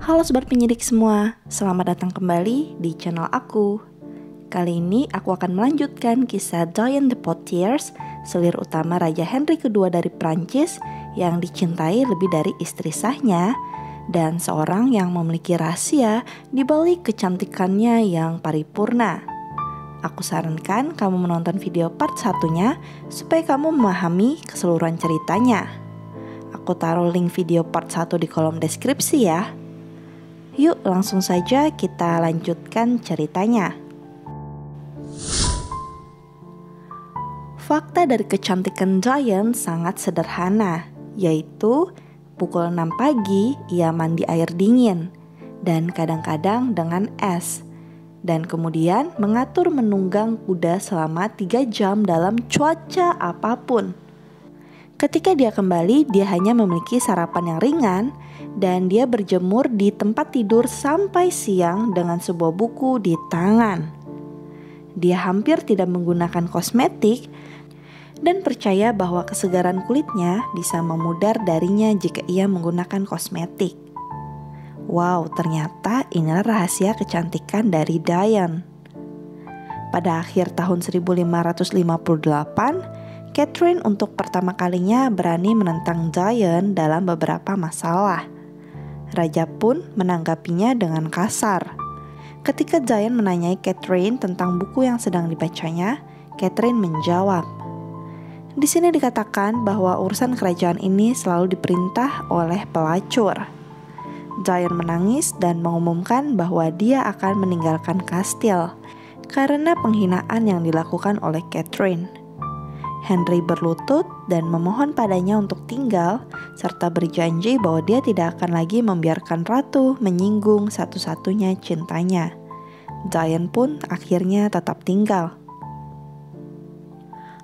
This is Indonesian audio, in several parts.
Halo sobat penyidik semua, selamat datang kembali di channel aku. Kali ini aku akan melanjutkan kisah Diane de Poitiers, selir utama Raja Henry II dari Prancis yang dicintai lebih dari istri sahnya dan seorang yang memiliki rahasia di balik kecantikannya yang paripurna. Aku sarankan kamu menonton video part 1-nya supaya kamu memahami keseluruhan ceritanya. Aku taruh link video part 1 di kolom deskripsi ya. Yuk langsung saja kita lanjutkan ceritanya. Fakta dari kecantikan Diane sangat sederhana, yaitu pukul 6 pagi ia mandi air dingin dan kadang-kadang dengan es, dan kemudian mengatur menunggang kuda selama 3 jam dalam cuaca apapun. Ketika dia kembali, dia hanya memiliki sarapan yang ringan dan dia berjemur di tempat tidur sampai siang dengan sebuah buku di tangan. Dia hampir tidak menggunakan kosmetik dan percaya bahwa kesegaran kulitnya bisa memudar darinya jika ia menggunakan kosmetik. Wow, ternyata inilah rahasia kecantikan dari Diane. Pada akhir tahun 1558, Catherine untuk pertama kalinya berani menentang Diane dalam beberapa masalah. Raja pun menanggapinya dengan kasar. Ketika Diane menanyai Catherine tentang buku yang sedang dibacanya, Catherine menjawab, "Di sini dikatakan bahwa urusan kerajaan ini selalu diperintah oleh pelacur." Diane menangis dan mengumumkan bahwa dia akan meninggalkan kastil karena penghinaan yang dilakukan oleh Catherine. Henry berlutut dan memohon padanya untuk tinggal, serta berjanji bahwa dia tidak akan lagi membiarkan ratu menyinggung satu-satunya cintanya. Diane pun akhirnya tetap tinggal.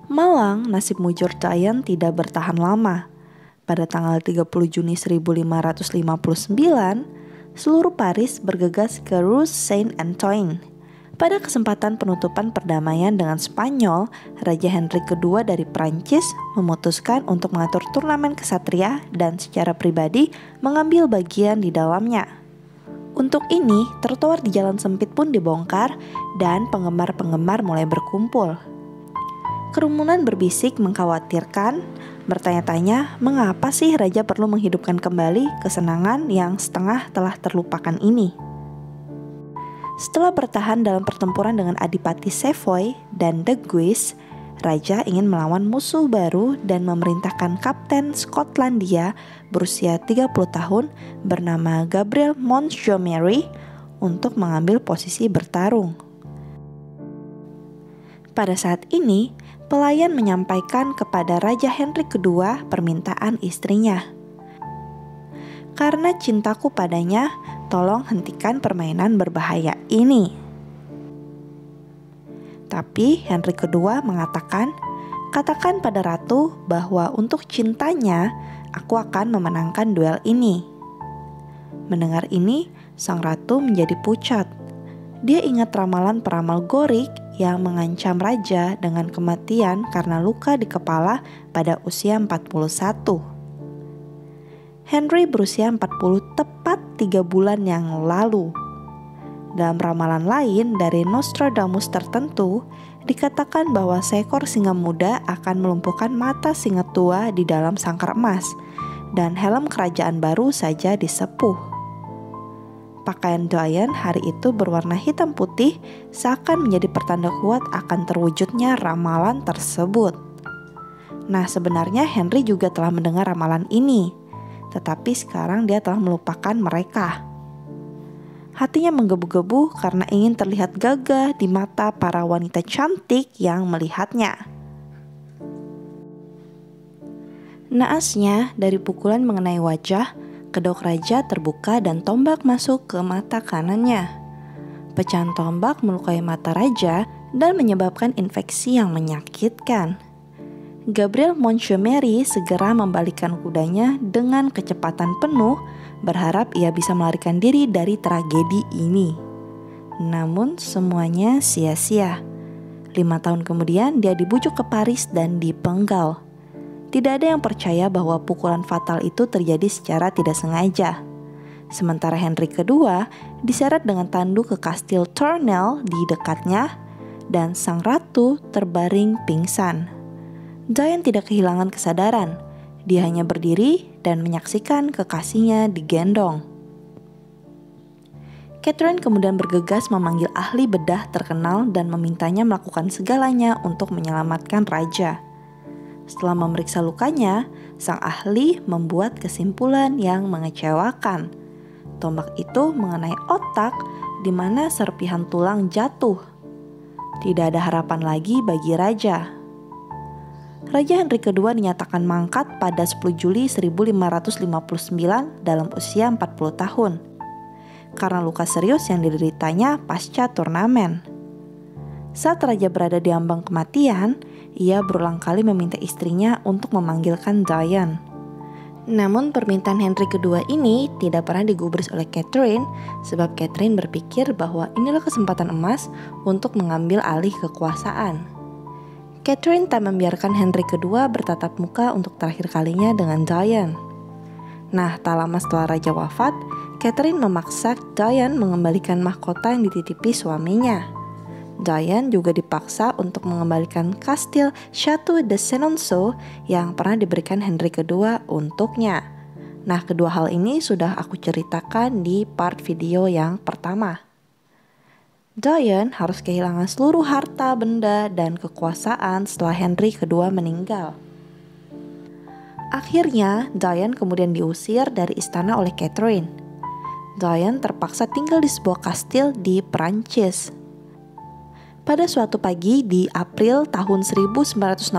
Malang, nasib mujur Diane tidak bertahan lama. Pada tanggal 30 Juni 1559, seluruh Paris bergegas ke Rue Saint-Antoine. Pada kesempatan penutupan perdamaian dengan Spanyol, Raja Henry II dari Prancis memutuskan untuk mengatur turnamen kesatria dan secara pribadi mengambil bagian di dalamnya. Untuk ini, trotoar di jalan sempit pun dibongkar dan penggemar-penggemar mulai berkumpul. Kerumunan berbisik mengkhawatirkan, bertanya-tanya mengapa sih Raja perlu menghidupkan kembali kesenangan yang setengah telah terlupakan ini. Setelah bertahan dalam pertempuran dengan Adipati Savoy dan De Guise, Raja ingin melawan musuh baru dan memerintahkan Kapten Skotlandia berusia 30 tahun bernama Gabriel Montgomery untuk mengambil posisi bertarung. Pada saat ini, pelayan menyampaikan kepada Raja Henry II permintaan istrinya. "Karena cintaku padanya, tolong hentikan permainan berbahaya ini." Tapi Henry II mengatakan, "Katakan pada ratu bahwa untuk cintanya, aku akan memenangkan duel ini." Mendengar ini, sang ratu menjadi pucat. Dia ingat ramalan peramal Gorik yang mengancam raja dengan kematian karena luka di kepala pada usia 41. Henry berusia 40 tepat 3 bulan yang lalu. Dalam ramalan lain dari Nostradamus tertentu, dikatakan bahwa seekor singa muda akan melumpuhkan mata singa tua di dalam sangkar emas, dan helm kerajaan baru saja disepuh. Pakaian Diane hari itu berwarna hitam putih, seakan menjadi pertanda kuat akan terwujudnya ramalan tersebut. Nah, sebenarnya Henry juga telah mendengar ramalan ini, tetapi sekarang dia telah melupakan mereka. Hatinya menggebu-gebu karena ingin terlihat gagah di mata para wanita cantik yang melihatnya. Naasnya, dari pukulan mengenai wajah, kedok raja terbuka dan tombak masuk ke mata kanannya. Pecahan tombak melukai mata raja dan menyebabkan infeksi yang menyakitkan. Gabriel Montgomery segera membalikkan kudanya dengan kecepatan penuh, berharap ia bisa melarikan diri dari tragedi ini. Namun semuanya sia-sia. 5 tahun kemudian dia dibujuk ke Paris dan dipenggal. Tidak ada yang percaya bahwa pukulan fatal itu terjadi secara tidak sengaja. Sementara Henry kedua diseret dengan tandu ke kastil Tournelle di dekatnya dan sang ratu terbaring pingsan. Diane tidak kehilangan kesadaran. Dia hanya berdiri dan menyaksikan kekasihnya digendong. Catherine kemudian bergegas memanggil ahli bedah terkenal dan memintanya melakukan segalanya untuk menyelamatkan raja. Setelah memeriksa lukanya, sang ahli membuat kesimpulan yang mengecewakan. Tombak itu mengenai otak di mana serpihan tulang jatuh. Tidak ada harapan lagi bagi raja. Raja Henry kedua dinyatakan mangkat pada 10 Juli 1559 dalam usia 40 tahun. Karena luka serius yang dideritanya pasca turnamen. Saat raja berada di ambang kematian, ia berulang kali meminta istrinya untuk memanggilkan Diane. Namun permintaan Henry kedua ini tidak pernah digubris oleh Catherine sebab Catherine berpikir bahwa inilah kesempatan emas untuk mengambil alih kekuasaan. Catherine tak membiarkan Henry kedua bertatap muka untuk terakhir kalinya dengan Diane. Nah, tak lama setelah raja wafat, Catherine memaksa Diane mengembalikan mahkota yang dititipi suaminya. Diane juga dipaksa untuk mengembalikan kastil Château de Chenonceau yang pernah diberikan Henry kedua untuknya. Nah, kedua hal ini sudah aku ceritakan di part video yang pertama. Diane harus kehilangan seluruh harta benda dan kekuasaan setelah Henry kedua meninggal. Akhirnya, Diane kemudian diusir dari istana oleh Catherine. Diane terpaksa tinggal di sebuah kastil di Perancis. Pada suatu pagi di April tahun 1966,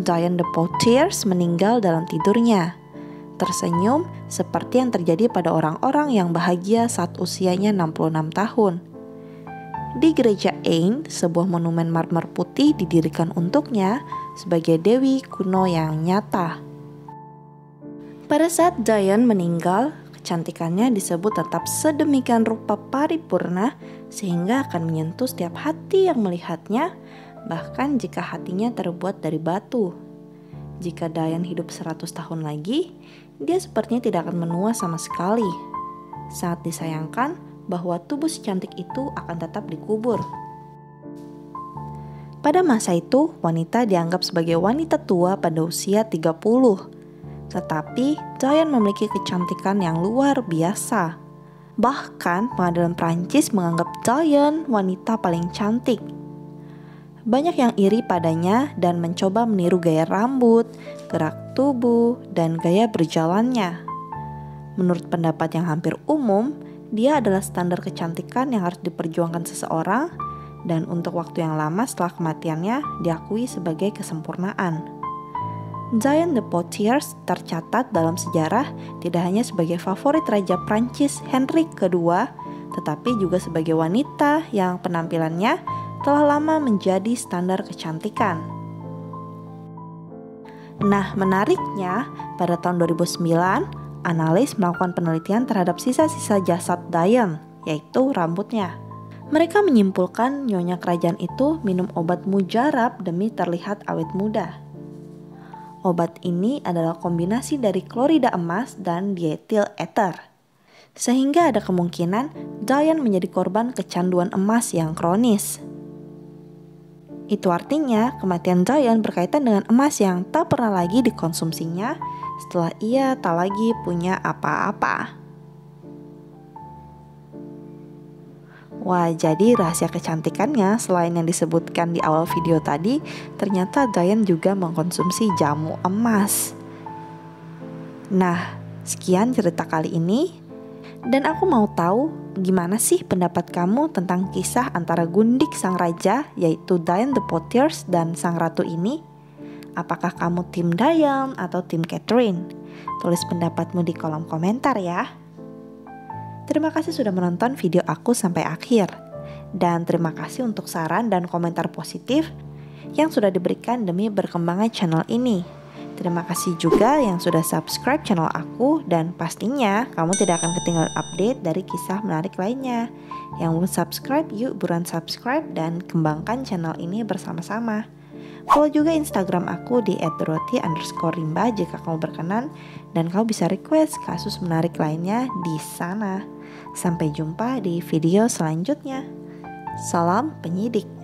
Diane de Poitiers meninggal dalam tidurnya. Tersenyum seperti yang terjadi pada orang-orang yang bahagia saat usianya 66 tahun. Di gereja Ain, sebuah monumen marmer putih didirikan untuknya sebagai dewi kuno yang nyata. Pada saat Diane meninggal, kecantikannya disebut tetap sedemikian rupa paripurna sehingga akan menyentuh setiap hati yang melihatnya, bahkan jika hatinya terbuat dari batu. Jika Diane hidup 100 tahun lagi, dia sepertinya tidak akan menua sama sekali. Sangat disayangkan bahwa tubuh si cantik itu akan tetap dikubur. Pada masa itu, wanita dianggap sebagai wanita tua pada usia 30. Tetapi Diane memiliki kecantikan yang luar biasa. Bahkan pengadilan Prancis menganggap Diane wanita paling cantik. Banyak yang iri padanya dan mencoba meniru gaya rambut, gerak tubuh, dan gaya berjalannya. Menurut pendapat yang hampir umum, dia adalah standar kecantikan yang harus diperjuangkan seseorang dan untuk waktu yang lama setelah kematiannya diakui sebagai kesempurnaan. Diane de Poitiers tercatat dalam sejarah tidak hanya sebagai favorit Raja Prancis Henry kedua, tetapi juga sebagai wanita yang penampilannya telah lama menjadi standar kecantikan. Nah, menariknya, pada tahun 2009, analis melakukan penelitian terhadap sisa-sisa jasad Diane, yaitu rambutnya. Mereka menyimpulkan nyonya kerajaan itu minum obat mujarab demi terlihat awet muda. Obat ini adalah kombinasi dari klorida emas dan dietil ether. Sehingga ada kemungkinan Diane menjadi korban kecanduan emas yang kronis. Itu artinya kematian Diane berkaitan dengan emas yang tak pernah lagi dikonsumsinya setelah ia tak lagi punya apa-apa. Wah, jadi rahasia kecantikannya selain yang disebutkan di awal video tadi, ternyata Diane juga mengkonsumsi jamu emas. Nah, sekian cerita kali ini. Dan aku mau tahu gimana sih pendapat kamu tentang kisah antara gundik sang raja, yaitu Diane de Poitiers, dan sang ratu ini? Apakah kamu tim Diane atau tim Catherine? Tulis pendapatmu di kolom komentar ya. Terima kasih sudah menonton video aku sampai akhir. Dan terima kasih untuk saran dan komentar positif yang sudah diberikan demi berkembangnya channel ini. Terima kasih juga yang sudah subscribe channel aku dan pastinya kamu tidak akan ketinggalan update dari kisah menarik lainnya. Yang belum subscribe, yuk buruan subscribe dan kembangkan channel ini bersama-sama. Follow juga Instagram aku di @dorothy_rimba jika kamu berkenan, dan kamu bisa request kasus menarik lainnya di sana. Sampai jumpa di video selanjutnya. Salam penyidik.